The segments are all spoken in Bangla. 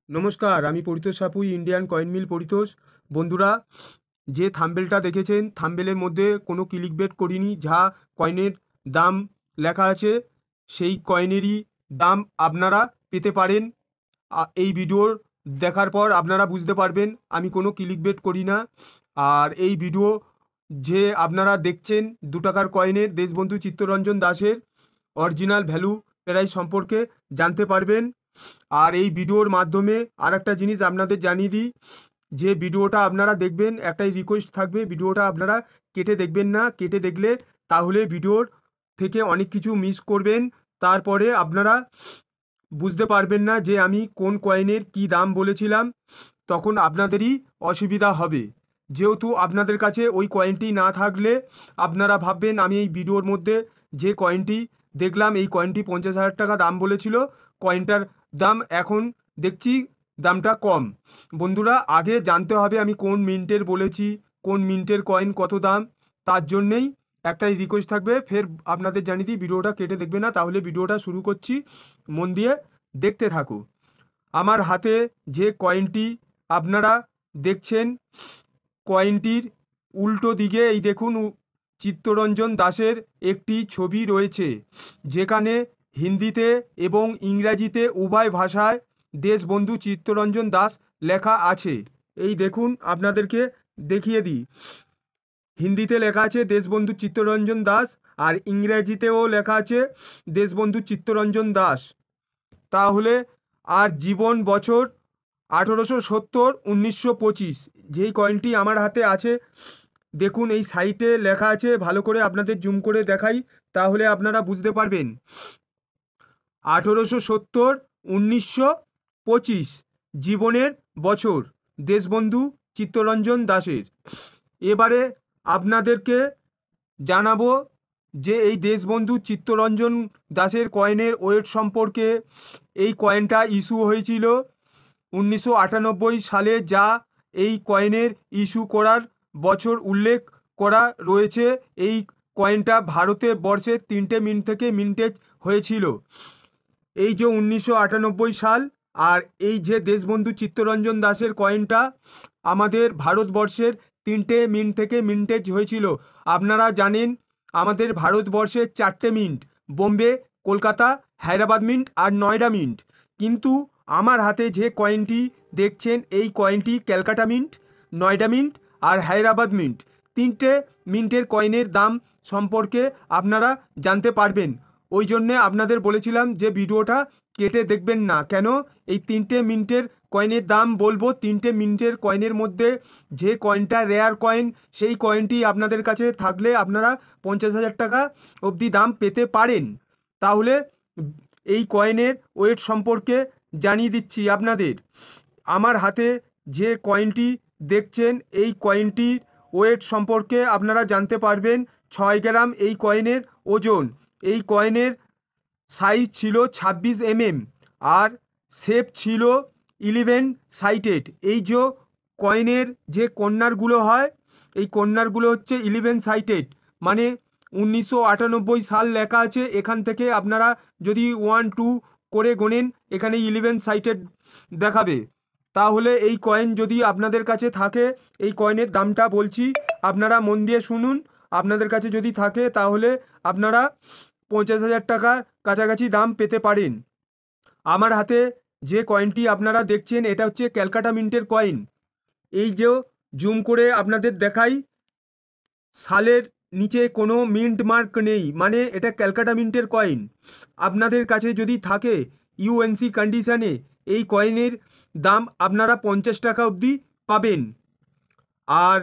নমস্কার, আমি Paritosh Sapui, Indian coin mill Paritosh. বন্ধুরা, যে থাম্বেলটা দেখেছেন, থাম্বেলের মধ্যে কোনো ক্লিকবেট করিনি। যা কয়েনের দাম লেখা আছে সেই কয়েনেরই দাম আপনারা পেতে পারেন। এই ভিডিওর দেখার পর আপনারা বুঝতে পারবেন আমি কোনো ক্লিকবেট করি না। আর এই ভিডিও যে আপনারা দেখছেন 2 টাকার কয়েনের দেশবন্ধু চিত্তরঞ্জন দাসের অরিজিনাল ভ্যালু প্রাইস সম্পর্কে জানতে পারবেন। আর এই ভিডিওর মাধ্যমে আর একটা জিনিস আপনাদের জানিয়ে দিই, যে ভিডিওটা আপনারা দেখবেন, একটাই রিকোয়েস্ট থাকবে, ভিডিওটা আপনারা কেটে দেখবেন না। কেটে দেখলে তাহলে ভিডিওর থেকে অনেক কিছু মিস করবেন। তারপরে আপনারা বুঝতে পারবেন না যে আমি কোন কয়েনের কি দাম বলেছিলাম, তখন আপনাদেরই অসুবিধা হবে। যেহেতু আপনাদের কাছে ওই কয়েনটি না থাকলে আপনারা ভাববেন আমি এই ভিডিওর মধ্যে যে কয়েনটি দেখলাম এই কয়েনটি 50,000 টাকা দাম বলেছিল, কয়েনটার দাম এখন দেখছি দামটা কম। বন্ধুরা, আগে জানতে হবে আমি কোন মিন্টের বলেছি, কোন মিন্টের কয়েন কত দাম। তার জন্যেই একটাই রিকোয়েস্ট থাকবে, ফের আপনাদের জানিয়ে দিই, ভিডিওটা কেটে দেখবে না। তাহলে ভিডিওটা শুরু করছি, মন দিয়ে দেখতে থাকো। আমার হাতে যে কয়েনটি আপনারা দেখছেন, কয়েনটির উল্টো দিকে এই দেখুন চিত্তরঞ্জন দাসের একটি ছবি রয়েছে, যেখানে হিন্দিতে এবং ইংরাজিতে উভয় ভাষায় দেশবন্ধু চিত্তরঞ্জন দাস লেখা আছে। এই দেখুন, আপনাদেরকে দেখিয়ে দিই। হিন্দিতে লেখা আছে দেশবন্ধু চিত্তরঞ্জন দাস, আর ইংরেজিতেও লেখা আছে দেশবন্ধু চিত্তরঞ্জন দাস। তাহলে আর জীবন বছর 1870 1925। যেই কয়েনটি আমার হাতে আছে, দেখুন এই সাইটে লেখা আছে, ভালো করে আপনাদের জুম করে দেখাই তাহলে আপনারা বুঝতে পারবেন। 1870 1925 জীবনের বছর দেশবন্ধু চিত্তরঞ্জন দাসের। এবারে আপনাদেরকে জানাবো যে এই দেশবন্ধু চিত্তরঞ্জন দাসের কয়েনের ওয়েট সম্পর্কে। এই কয়েনটা ইস্যু হয়েছিল 1998 সালে, যা এই কয়েনের ইস্যু করার বছর উল্লেখ করা রয়েছে। এই কয়েনটা ভারতে বর্ষে 3টে মিন্ট থেকে মিন্টেজ হয়েছিল। এই যে 1998 সাল, আর এই যে দেশবন্ধু চিত্তরঞ্জন দাসের কয়েনটা আমাদের ভারতবর্ষের 3টে মিন্ট থেকে মিন্টেজ হয়েছিল। আপনারা জানেন আমাদের ভারতবর্ষের 4টে মিন্ট, বোম্বে, কলকাতা, হায়দ্রাবাদ মিন্ট আর নয়ডা মিন্ট। কিন্তু আমার হাতে যে কয়েনটি দেখছেন এই কয়েনটি ক্যালকাটা মিন্ট, নয়ডা মিন্ট আর হায়দ্রাবাদ মিন্ট। 3টে মিন্টের কয়েনের দাম সম্পর্কে আপনারা জানতে পারবেন। ওই জন্যে আপনাদের বলেছিলাম যে ভিডিওটা কেটে দেখবেন না। কেন? এই 3টে মিন্টের কয়েনের দাম বলবো। 3টে মিন্টের কয়েনের মধ্যে যে কয়েনটা রেয়ার কয়েন, সেই কয়েনটি আপনাদের কাছে থাকলে আপনারা 50,000 টাকা অবধি দাম পেতে পারেন। তাহলে এই কয়েনের ওয়েট সম্পর্কে জানিয়ে দিচ্ছি আপনাদের। আমার হাতে যে কয়েনটি দেখছেন এই কয়েনটির ওয়েট সম্পর্কে আপনারা জানতে পারবেন। 6 গ্রাম এই কয়েনের ওজন। এই কয়েনের সাইজ ছিল 26 mm, আর শেপ ছিল 11 সাইটেড। এই যে কয়েনের যে কর্নারগুলো হয়, এই কর্নারগুলো হচ্ছে 11 সাইটেড, মানে 1998 সাল লেখা আছে। এখান থেকে আপনারা যদি 1 2 করে গোনেন, এখানে 11 সাইটেড দেখাবে। তাহলে এই কয়েন যদি আপনাদের কাছে থাকে, এই কয়েনের দামটা বলছি, আপনারা মন দিয়ে শুনুন। আপনাদের কাছে যদি থাকে তাহলে আপনারা 50,000 টাকার কাছাকাছি দাম পেতে পারেন। আমার হাতে যে কয়েনটি আপনারা দেখছেন এটা হচ্ছে ক্যালকাটা মিন্টের কয়েন। এই যে জুম করে আপনাদের দেখাই, সালের নিচে কোনো মিন্ট মার্ক নেই, মানে এটা ক্যালকাটা মিন্টের কয়েন। আপনাদের কাছে যদি থাকে ইউএনসি কন্ডিশনে, এই কয়েনের দাম আপনারা 50 টাকা অবধি পাবেন। আর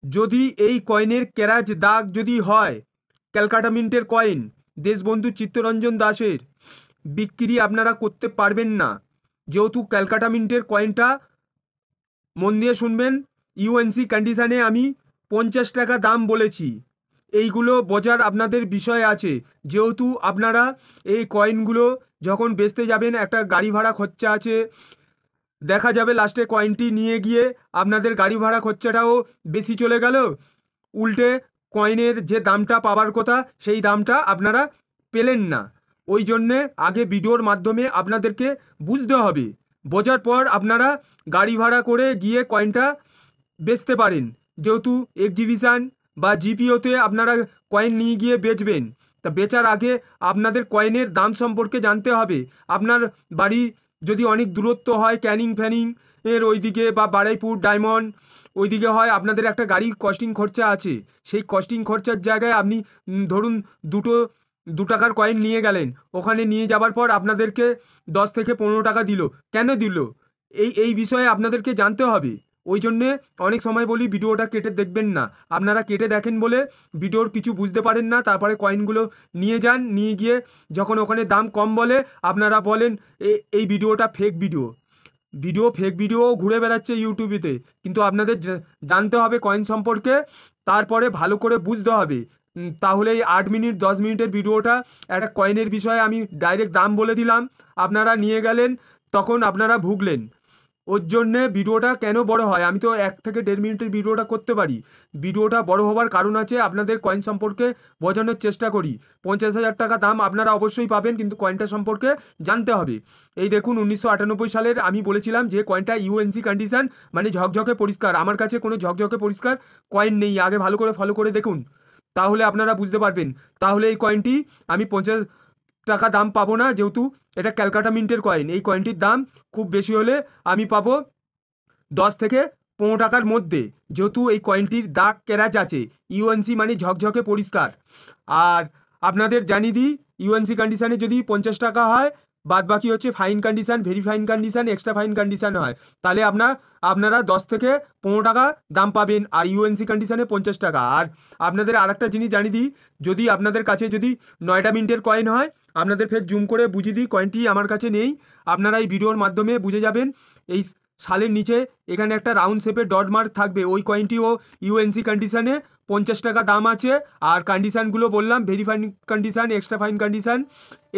যদি এই কয়েনের ক্যারাজ দাগ যদি হয়, ক্যালকাটা মিন্টের কয়েন দেশবন্ধু চিত্তরঞ্জন দাসের, বিক্রি আপনারা করতে পারবেন না। যেহেতু ক্যালকাটা মিন্টের কয়েনটা, মন দিয়ে শুনবেন, ইউএনসি কন্ডিশনে আমি 50 টাকা দাম বলেছি। এইগুলো বোঝার আপনাদের বিষয় আছে। যেহেতু আপনারা এই কয়েনগুলো যখন বেচতে যাবেন, একটা গাড়ি ভাড়া খরচা আছে। দেখা যাবে লাস্টে কয়েনটি নিয়ে গিয়ে আপনাদের গাড়ি ভাড়া খরচাটাও বেশি চলে গেল, উল্টে কয়েনের যে দামটা পাবার কথা সেই দামটা আপনারা পেলেন না। ওই জন্যে আগে ভিডিওর মাধ্যমে আপনাদেরকে বুঝতে হবে। বোঝার পর আপনারা গাড়ি ভাড়া করে গিয়ে কয়েনটা বেচতে পারেন। যেহেতু এক্সিবিশান বা জিপিওতে আপনারা কয়েন নিয়ে গিয়ে বেচবেন, তা বেচার আগে আপনাদের কয়েনের দাম সম্পর্কে জানতে হবে। আপনার বাড়ি যদি অনেক দূরত্ব হয়, ক্যানিং ফ্যানিং এর ওইদিকে বা বারুইপুর ডায়মন্ড ওইদিকে হয়, আপনাদের একটা গাড়ির কস্টিং খরচা আছে। সেই কস্টিং খরচার জায়গায় আপনি ধরুন 2 টাকার কয়েন নিয়ে গেলেন, ওখানে নিয়ে যাবার পর আপনাদেরকে 10 থেকে 15 টাকা দিল। কেন দিল এই বিষয়ে আপনাদেরকে জানতে হবে। ওই জন্যে অনেক সময় বলি ভিডিওটা কেটে দেখবেন না। আপনারা কেটে দেখেন বলে ভিডিওর কিছু বুঝতে পারেন না, তারপরে কয়েনগুলো নিয়ে যান, নিয়ে গিয়ে যখন ওখানে দাম কম বলে আপনারা বলেন এই ভিডিওটা ফেক ফেক ভিডিও ঘুরে বেড়াচ্ছে ইউটিউবেতে। কিন্তু আপনাদের জানতে হবে কয়েন সম্পর্কে, তারপরে ভালো করে বুঝতে হবে। তাহলে এই 8 মিনিট 10 মিনিটের ভিডিওটা একটা কয়েনের বিষয়ে আমি ডাইরেক্ট দাম বলে দিলাম, আপনারা নিয়ে গেলেন, তখন আপনারা ভুগলেন। ওর জন্যে ভিডিওটা কেন বড় হয়, আমি তো 1 থেকে 1.5 মিনিটের ভিডিওটা করতে পারি। ভিডিওটা বড় হওয়ার কারণ আছে, আপনাদের কয়েন সম্পর্কে বোঝানোর চেষ্টা করি। 50,000 টাকা দাম আপনারা অবশ্যই পাবেন, কিন্তু কয়েনটা সম্পর্কে জানতে হবে। এই দেখুন 1998 সালের আমি বলেছিলাম যে কয়েনটা ইউএনসি কন্ডিশন, মানে ঝকঝকে পরিষ্কার। আমার কাছে কোনো ঝকঝকে পরিষ্কার কয়েন নেই, আগে ভালো করে ফলো করে দেখুন, তাহলে আপনারা বুঝতে পারবেন। তাহলে এই কয়েনটি আমি 50 টাকা দাম পাবো না, যেহেতু এটা ক্যালকাটা মিন্টের কয়েন। এই কয়েনটির দাম খুব বেশি হলে আমি পাবো 10 থেকে 15 টাকার মধ্যে, যেহেতু এই কয়েনটির দাগ ক্যারাজ আছে। ইউএনসি মানে ঝকঝকে পরিষ্কার। আর আপনাদের জানিয়ে দিই, ইউএনসি কন্ডিশানে যদি 50 টাকা হয়, বাদ বাকি হচ্ছে fine condition, very fine condition, extra fine condition হয়, তাহলে আপনারা 10 থেকে 15 টাকা দাম পাবেন। আর ইউএনসি কন্ডিশানে 50 টাকা। আর আপনাদের আরেকটা জিনিস জানিয়ে দিই, যদি আপনাদের কাছে যদি 9টা মিনিটের কয়েন হয়, আপনাদের ফের জুম করে বুঝিয়ে দিই, কয়েনটি আমার কাছে নেই, আপনারা এই ভিডিওর মাধ্যমে বুঝে যাবেন। এই সালের নিচে এখানে একটা রাউন্ড শেপের ডট মার্ক থাকবে, ওই কয়েনটিও ইউএনসি কন্ডিশানে 50 টাকা দাম আছে। আর কন্ডিশানগুলো বললাম, very fine condition, extra fine condition,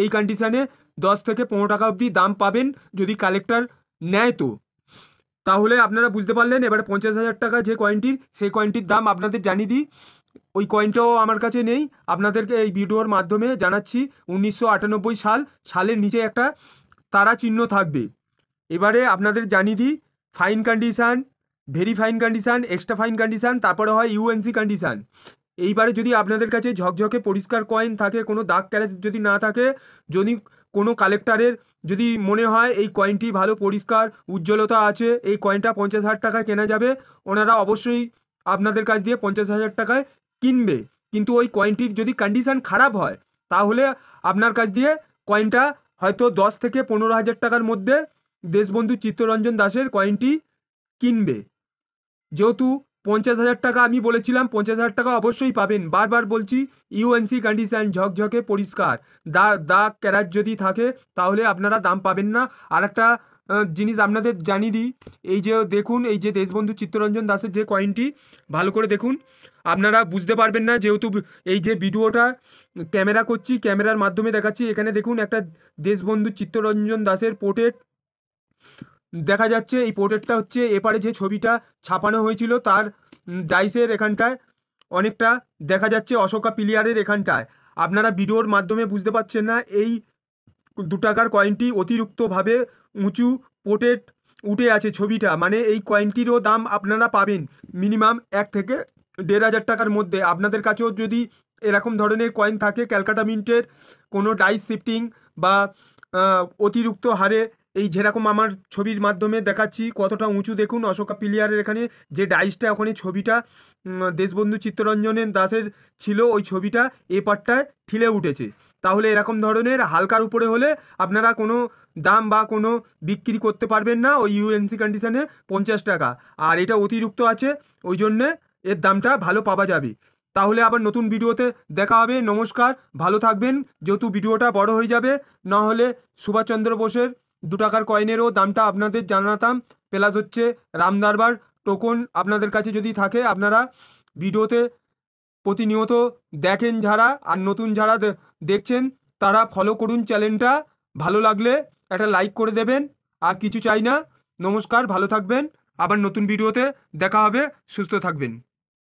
এই কন্ডিশানে 10 থেকে 15 টাকা অবধি দাম পাবেন যদি কালেক্টর নেয়। তো তাহলে আপনারা বুঝতে পারলেন। এবারে 50,000 টাকা যে কয়েনটির, সেই কয়েনটির দাম আপনাদের জানিয়ে দিই। ওই কয়েনটাও আমার কাছে নেই, আপনাদেরকে এই ভিডিওর মাধ্যমে জানাচ্ছি। 1998 সালের নিচে একটা তারা চিহ্ন থাকবে। এবারে আপনাদের জানিয়ে দিই, fine condition, very fine condition, extra fine condition, তারপরে হয় ইউএনসি কন্ডিশান। এইবারে যদি আপনাদের কাছে ঝকঝকে পরিষ্কার কয়েন থাকে, কোনো দাগ ক্যারেজ যদি না থাকে, যদি কোনো কালেক্টরের যদি মনে হয় এই কয়েনটি ভালো পরিষ্কার উজ্জ্বলতা আছে, এই কয়েনটা 50,000 টাকায় কেনা যাবে, ওনারা অবশ্যই আপনাদের কাছ দিয়ে 50,000 টাকায় কিনবে। কিন্তু ওই কয়েনটির যদি কন্ডিশান খারাপ হয়, তাহলে আপনার কাছ দিয়ে কয়েনটা হয়তো 10 থেকে 15,000 টাকার মধ্যে দেশবন্ধু চিত্তরঞ্জন দাসের কয়েনটি কিনবে। যেহেতু 50,000 টাকা আমি বলেছিলাম, 50,000 টাকা অবশ্যই পাবেন। বারবার বলছি, ইউএনসি কন্ডিশান, ঝকঝকে পরিষ্কার, দাগ ক্যারাজ যদি থাকে তাহলে আপনারা দাম পাবেন না। আর একটা জিনিস আপনাদের জানিয়ে দিই, এই যে দেখুন, এই যে দেশবন্ধু চিত্তরঞ্জন দাসের যে কয়েনটি, ভালো করে দেখুন, আপনারা বুঝতে পারবেন না, যেহেতু এই যে ভিডিওটা ক্যামেরা করছি, ক্যামেরার মাধ্যমে দেখাচ্ছি। এখানে দেখুন একটা দেশবন্ধু চিত্তরঞ্জন দাসের পোর্ট্রেট দেখা যাচ্ছে। এই পোর্ট্রেটটা হচ্ছে এপারে যে ছবিটা ছাপানো হয়েছিল তার ডাইসের এখানটায় অনেকটা দেখা যাচ্ছে, অশোকা পিলিয়ারের এখানটায়। আপনারা ভিডিওর মাধ্যমে বুঝতে পারছেন না, এই 2 টাকার কয়েনটি অতিরিক্তভাবে উঁচু পোর্ট্রেট উঠে আছে ছবিটা, মানে এই কয়েনটিরও দাম আপনারা পাবেন মিনিমাম 1 থেকে 1,500 টাকার মধ্যে। আপনাদের কাছেও যদি এরকম ধরনের কয়েন থাকে, ক্যালকাটা মিন্টের কোনো ডাইস শিফটিং বা অতিরিক্ত হারে, এই যেরকম আমার ছবির মাধ্যমে দেখাচ্ছি কতটা উঁচু, দেখুন অশোকা পিলিয়ারের এখানে যে ডাইসটা, ওখানে ছবিটা দেশবন্ধু চিত্তরঞ্জনের দাসের ছিল, ওই ছবিটা এ পাটটায় ঠিলে উঠেছে। তাহলে এরকম ধরনের হালকার উপরে হলে আপনারা কোনো দাম বা কোনো বিক্রি করতে পারবেন না, ওই ইউএনসি কন্ডিশানে 50 টাকা। আর এটা অতিরিক্ত আছে, ওই জন্যে এর দামটা ভালো পাওয়া যাবে। তাহলে আবার নতুন ভিডিওতে দেখা হবে। নমস্কার, ভালো থাকবেন। যেহেতু ভিডিওটা বড় হয়ে যাবে, না হলে সুভাষচন্দ্র বোসের 2 টাকার কয়েনেরও দামটা আপনাদের জানাতাম। প্লাস হচ্ছে রামদরবার টোকন আপনাদের কাছে যদি থাকে, আপনারা ভিডিওতে প্রতিনিয়ত দেখেন যারা, আর নতুন যারা দেখছেন তারা ফলো করুন চ্যানেলটা। ভালো লাগলে একটা লাইক করে দেবেন, আর কিছু চাই না। নমস্কার, ভালো থাকবেন। আবার নতুন ভিডিওতে দেখা হবে। সুস্থ থাকবেন।